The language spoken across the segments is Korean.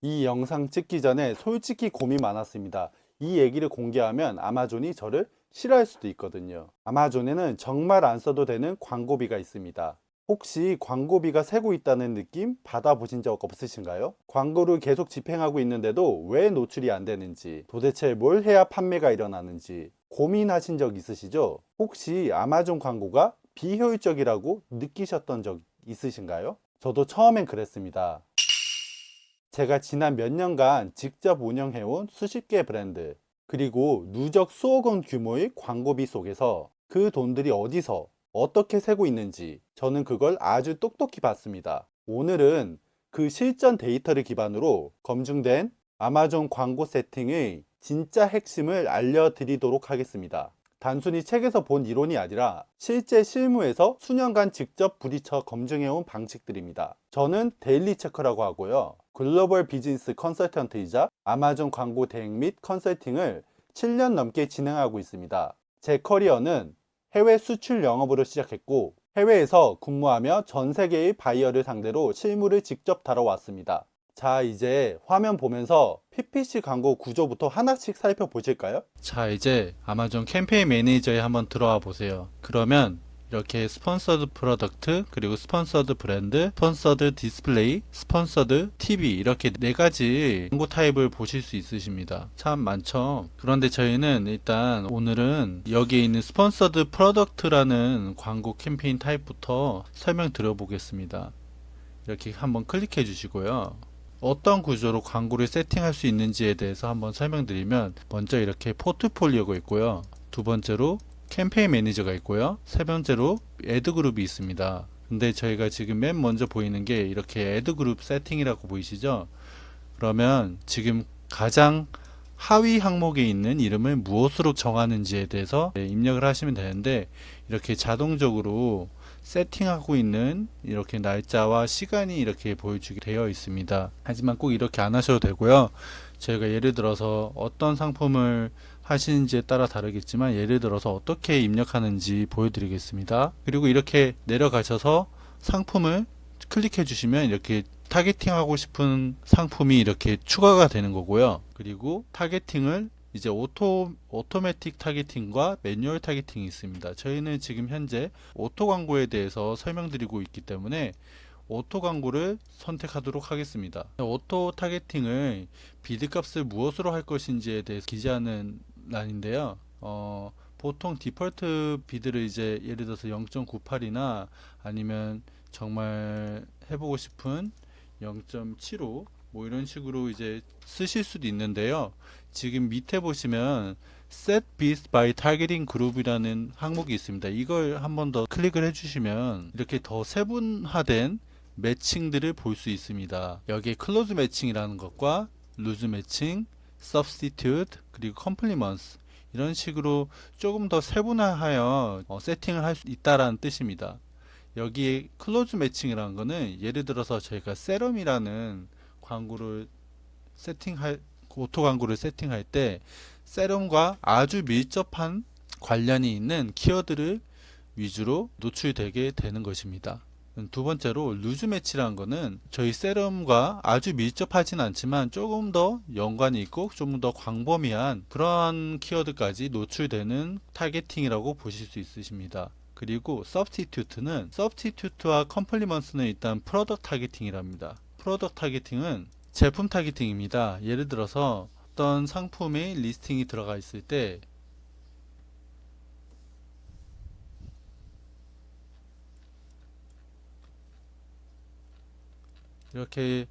이 영상 찍기 전에 솔직히 고민 많았습니다. 이 얘기를 공개하면 아마존이 저를 싫어할 수도 있거든요. 아마존에는 정말 안 써도 되는 광고비가 있습니다. 혹시 광고비가 새고 있다는 느낌 받아보신 적 없으신가요? 광고를 계속 집행하고 있는데도 왜 노출이 안 되는지, 도대체 뭘 해야 판매가 일어나는지 고민하신 적 있으시죠? 혹시 아마존 광고가 비효율적이라고 느끼셨던 적 있으신가요? 저도 처음엔 그랬습니다. 제가 지난 몇 년간 직접 운영해온 수십 개 브랜드, 그리고 누적 수억 원 규모의 광고비 속에서 그 돈들이 어디서 어떻게 새고 있는지 저는 그걸 아주 똑똑히 봤습니다. 오늘은 그 실전 데이터를 기반으로 검증된 아마존 광고 세팅의 진짜 핵심을 알려드리도록 하겠습니다. 단순히 책에서 본 이론이 아니라 실제 실무에서 수년간 직접 부딪혀 검증해온 방식들입니다. 저는 데일리 체커라고 하고요. 글로벌 비즈니스 컨설턴트이자 아마존 광고 대행 및 컨설팅을 7년 넘게 진행하고 있습니다. 제 커리어는 해외 수출 영업으로 시작했고, 해외에서 근무하며 전 세계의 바이어를 상대로 실무를 직접 다뤄왔습니다. 자, 이제 화면 보면서 PPC 광고 구조부터 하나씩 살펴보실까요? 자, 이제 아마존 캠페인 매니저에 한번 들어와 보세요. 그러면 이렇게 스폰서드 프로덕트, 그리고 스폰서드 브랜드, 스폰서드 디스플레이, 스폰서드 TV 이렇게 네 가지 광고 타입을 보실 수 있으십니다. 참 많죠. 그런데 저희는 일단 오늘은 여기에 있는 스폰서드 프로덕트라는 광고 캠페인 타입부터 설명드려 보겠습니다. 이렇게 한번 클릭해 주시고요. 어떤 구조로 광고를 세팅할 수 있는지에 대해서 한번 설명드리면, 먼저 이렇게 포트폴리오가 있고요. 두 번째로 캠페인 매니저가 있고요. 세 번째로 애드 그룹이 있습니다. 근데 저희가 지금 맨 먼저 보이는 게 이렇게 애드 그룹 세팅이라고 보이시죠? 그러면 지금 가장 하위 항목에 있는 이름을 무엇으로 정하는지에 대해서 입력을 하시면 되는데, 이렇게 자동적으로 세팅하고 있는 이렇게 날짜와 시간이 이렇게 보여주게 되어 있습니다. 하지만 꼭 이렇게 안 하셔도 되고요. 저희가 예를 들어서 어떤 상품을 하시는지에 따라 다르겠지만, 예를 들어서 어떻게 입력하는지 보여드리겠습니다. 그리고 이렇게 내려가셔서 상품을 클릭해 주시면 이렇게 타겟팅하고 싶은 상품이 이렇게 추가가 되는 거고요. 그리고 타겟팅을 이제 오토매틱 타겟팅과 매뉴얼 타겟팅이 있습니다. 저희는 지금 현재 오토 광고에 대해서 설명드리고 있기 때문에 오토 광고를 선택하도록 하겠습니다. 오토 타겟팅을 비드 값을 무엇으로 할 것인지에 대해서 기재하는 란인데요. 보통 디폴트 비드를 이제 예를 들어서 0.98이나 아니면 정말 해보고 싶은 0.75 뭐 이런 식으로 이제 쓰실 수도 있는데요. 지금 밑에 보시면 Set Bid by Targeting Group이라는 항목이 있습니다. 이걸 한번 더 클릭을 해주시면 이렇게 더 세분화된 매칭들을 볼 수 있습니다. 여기에 클로즈 매칭이라는 것과 루즈 매칭, Substitute, 그리고 Complements 이런 식으로 조금 더 세분화하여 세팅을 할 수 있다라는 뜻입니다. 여기에 클로즈 매칭이라는 거는 예를 들어서 저희가 세럼이라는 광고를 세팅할 오토 광고를 세팅할 때 세럼과 아주 밀접한 관련이 있는 키워드를 위주로 노출되게 되는 것입니다. 두 번째로 루즈 매치라는 거는 저희 세럼과 아주 밀접하진 않지만 조금 더 연관이 있고 좀 더 광범위한 그러한 키워드까지 노출되는 타겟팅이라고 보실 수 있으십니다. 그리고 substitute는 substitute와 complements는 일단 프로덕트 타겟팅이랍니다. 프로덕트 타겟팅은 제품 타겟팅입니다. 예를 들어서 어떤 상품의 리스팅이 들어가 있을 때 이렇게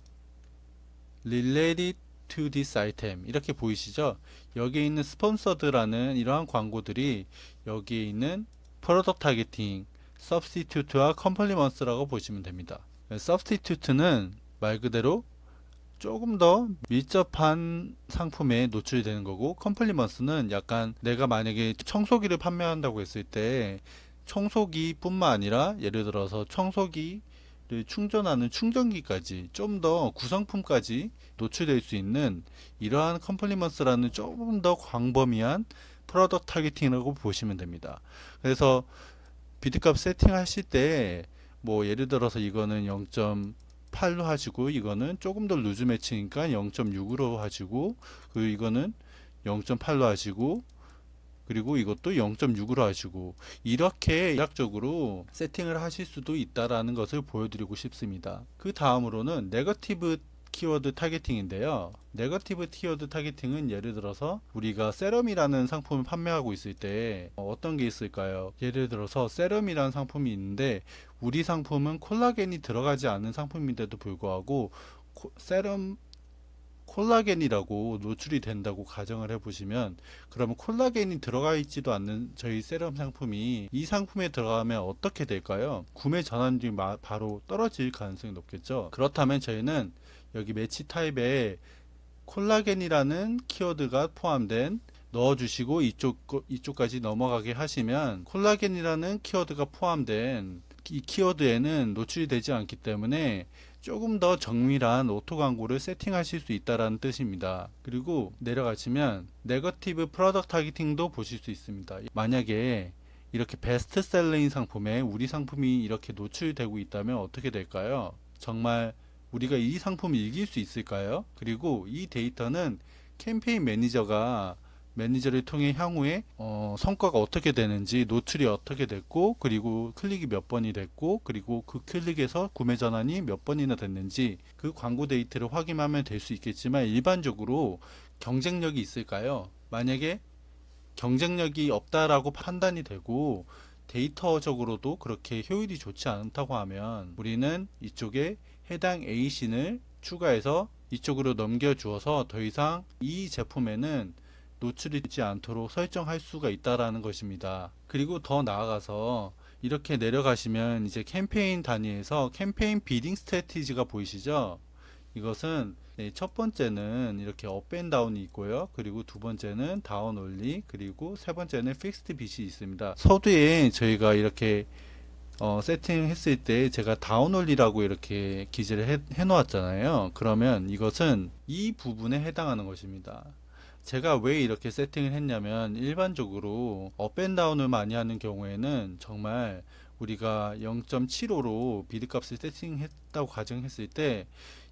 related to this item 이렇게 보이시죠? 여기에 있는 스폰서드라는 이러한 광고들이 여기에 있는 프로덕트 타겟팅, substitute와 complements라고 보시면 됩니다. substitute는 말 그대로 조금 더 밀접한 상품에 노출되는 거고, 컴플리먼스는 약간 내가 만약에 청소기를 판매한다고 했을 때 청소기 뿐만 아니라 예를 들어서 청소기를 충전하는 충전기까지 좀 더 구성품까지 노출될 수 있는 이러한 컴플리먼스라는 조금 더 광범위한 프로덕트 타겟팅이라고 보시면 됩니다. 그래서 비드값 세팅하실 때 뭐 예를 들어서 이거는 0. 0.8로 하시고, 이거는 조금 더 루즈 매치니까 0.6으로 하시고, 그리고 이거는 0.8로 하시고, 그리고 이것도 0.6으로 하시고, 이렇게 대략적으로 세팅을 하실 수도 있다라는 것을 보여드리고 싶습니다. 그 다음으로는 네거티브 키워드 타겟팅인데요. 네거티브 키워드 타겟팅은 예를 들어서 우리가 세럼이라는 상품을 판매하고 있을 때 어떤 게 있을까요? 예를 들어서 세럼이라는 상품이 있는데 우리 상품은 콜라겐이 들어가지 않은 상품인데도 불구하고 세럼 콜라겐이라고 노출이 된다고 가정을 해보시면, 그러면 콜라겐이 들어가 있지도 않는 저희 세럼 상품이 이 상품에 들어가면 어떻게 될까요? 구매 전환율이 바로 떨어질 가능성이 높겠죠. 그렇다면 저희는 여기 매치 타입에 콜라겐이라는 키워드가 포함된 넣어주시고, 이쪽까지 넘어가게 하시면 콜라겐이라는 키워드가 포함된 이 키워드에는 노출이 되지 않기 때문에 조금 더 정밀한 오토 광고를 세팅하실 수 있다는 뜻입니다. 그리고 내려가시면 네거티브 프로덕트 타겟팅도 보실 수 있습니다. 만약에 이렇게 베스트셀러인 상품에 우리 상품이 이렇게 노출되고 있다면 어떻게 될까요? 정말 우리가 이 상품을 이길 수 있을까요? 그리고 이 데이터는 캠페인 매니저를 통해 향후에 성과가 어떻게 되는지, 노출이 어떻게 됐고, 그리고 클릭이 몇 번이 됐고, 그리고 그 클릭에서 구매 전환이 몇 번이나 됐는지 그 광고 데이터를 확인하면 될 수 있겠지만, 일반적으로 경쟁력이 있을까요? 만약에 경쟁력이 없다라고 판단이 되고 데이터적으로도 그렇게 효율이 좋지 않다고 하면 우리는 이쪽에 해당 ACN을 추가해서 이쪽으로 넘겨 주어서 더 이상 이 제품에는 노출이 되지 않도록 설정할 수가 있다라는 것입니다. 그리고 더 나아가서 이렇게 내려가시면 이제 캠페인 단위에서 캠페인 비딩 스트래티지가 보이시죠? 이것은 첫 번째는 이렇게 업앤다운이 있고요. 그리고 두 번째는 다운 올리, 그리고 세 번째는 픽스드 빗이 있습니다. 서두에 저희가 이렇게 세팅했을 때 제가 다운 올리라고 이렇게 기재를 해 놓았잖아요. 그러면 이것은 이 부분에 해당하는 것입니다. 제가 왜 이렇게 세팅을 했냐면, 일반적으로 업앤다운을 많이 하는 경우에는 정말 우리가 0.75로 비드값을 세팅했다고 가정했을 때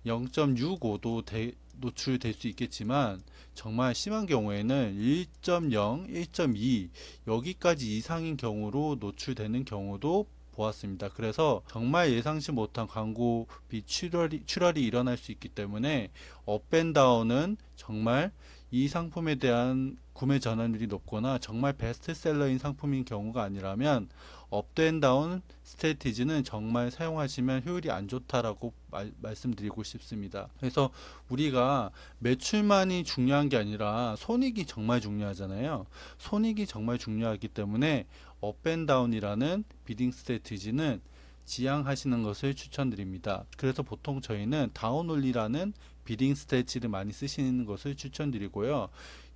0.65도 노출될 수 있겠지만, 정말 심한 경우에는 1.0, 1.2 여기까지 이상인 경우로 노출되는 경우도 보았습니다. 그래서 정말 예상치 못한 광고비 출혈이 일어날 수 있기 때문에 업앤다운은 정말 이 상품에 대한 구매 전환율이 높거나 정말 베스트셀러인 상품인 경우가 아니라면 업앤다운 스트래티지는 정말 사용하시면 효율이 안 좋다라고 말씀드리고 싶습니다. 그래서 우리가 매출만이 중요한 게 아니라 손익이 정말 중요하잖아요. 손익이 정말 중요하기 때문에 업앤다운이라는 비딩 스트래티지는 지향하시는 것을 추천드립니다. 그래서 보통 저희는 다운올리라는 비딩 스트래티지를 많이 쓰시는 것을 추천드리고요.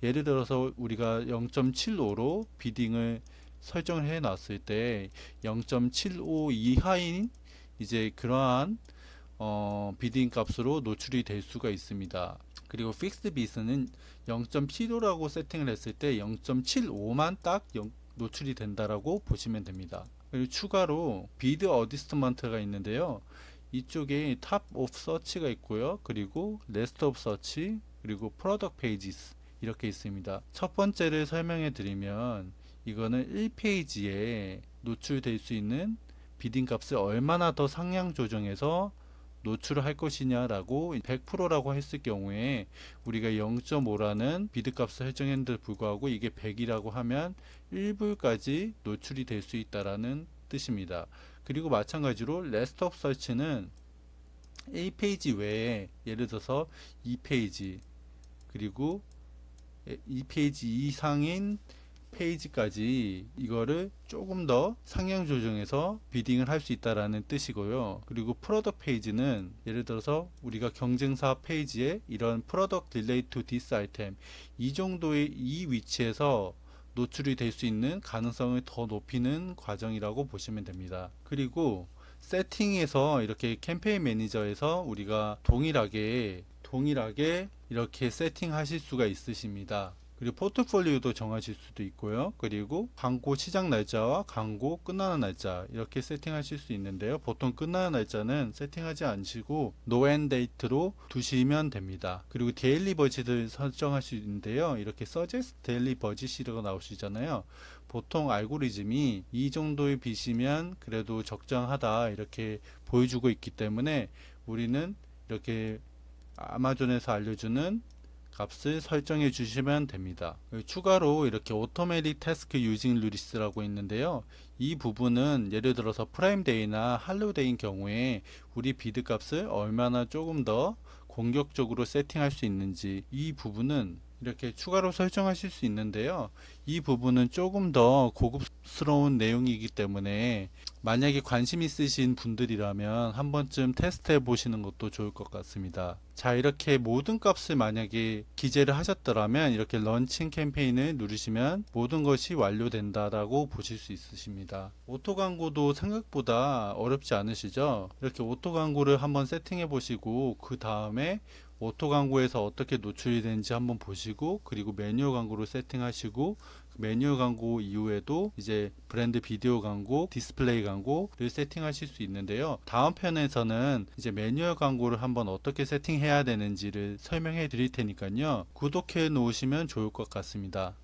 예를 들어서 우리가 0.75로 비딩을 설정을 해 놨을 때 0.75 이하인 이제 그러한 비딩 값으로 노출이 될 수가 있습니다. 그리고 픽스드 빗은 0.75라고 세팅을 했을 때 0.75만 딱 노출이 된다라고 보시면 됩니다. 그리고 추가로 비드 어디스트먼트가 있는데요. 이쪽에 탑 오브 서치가 있고요. 그리고 레스트 오브 서치, 그리고 프로덕트 페이지스 이렇게 있습니다. 첫 번째를 설명해 드리면, 이거는 1페이지에 노출될 수 있는 비딩 값을 얼마나 더 상향 조정해서 노출을 할 것이냐라고 100%라고 했을 경우에 우리가 0.5라는 비드 값을 설정했는데 불구하고 이게 100이라고 하면 1불까지 노출이 될 수 있다라는 뜻입니다. 그리고 마찬가지로 레스트 오브 서치는 1페이지 외에 예를 들어서 2페이지 그리고 2페이지 이상인 페이지까지 이거를 조금 더 상향 조정해서 비딩을 할 수 있다라는 뜻이고요. 그리고 프로덕트 페이지는 예를 들어서 우리가 경쟁사 페이지에 이런 프로덕트 릴레이트 투 디스 아이템 이 정도의 이 위치에서 노출이 될 수 있는 가능성을 더 높이는 과정이라고 보시면 됩니다. 그리고 세팅에서 이렇게 캠페인 매니저에서 우리가 동일하게 이렇게 세팅하실 수가 있으십니다. 그리고 포트폴리오도 정하실 수도 있고요. 그리고 광고 시작 날짜와 광고 끝나는 날짜 이렇게 세팅하실 수 있는데요. 보통 끝나는 날짜는 세팅하지 않으시고 노엔 데이트로 두시면 됩니다. 그리고 데일리 버짓을 설정할 수 있는데요. 이렇게 서제스트 데일리 버짓이라고 나오시잖아요. 보통 알고리즘이 이 정도의 빚이면 그래도 적정하다 이렇게 보여주고 있기 때문에 우리는 이렇게 아마존에서 알려주는 값을 설정해 주시면 됩니다. 추가로 이렇게 오토매틱 태스크 유징 루리스라고 있는데요. 이 부분은 예를 들어서 프라임데이나 할로데이인 경우에 우리 비드 값을 얼마나 조금 더 공격적으로 세팅할 수 있는지 이 부분은 이렇게 추가로 설정하실 수 있는데요. 이 부분은 조금 더 고급스러운 내용이기 때문에 만약에 관심 있으신 분들이라면 한 번쯤 테스트 해 보시는 것도 좋을 것 같습니다. 자, 이렇게 모든 값을 만약에 기재를 하셨더라면 이렇게 런칭 캠페인을 누르시면 모든 것이 완료된다라고 보실 수 있으십니다. 오토 광고도 생각보다 어렵지 않으시죠? 이렇게 오토 광고를 한번 세팅해 보시고 그 다음에 오토 광고에서 어떻게 노출이 되는지 한번 보시고 그리고 매뉴얼 광고로 세팅하시고 매뉴얼 광고 이후에도 이제 브랜드 비디오 광고, 디스플레이 광고를 세팅하실 수 있는데요. 다음 편에서는 이제 매뉴얼 광고를 한번 어떻게 세팅해야 되는지를 설명해 드릴 테니까요. 구독해 놓으시면 좋을 것 같습니다.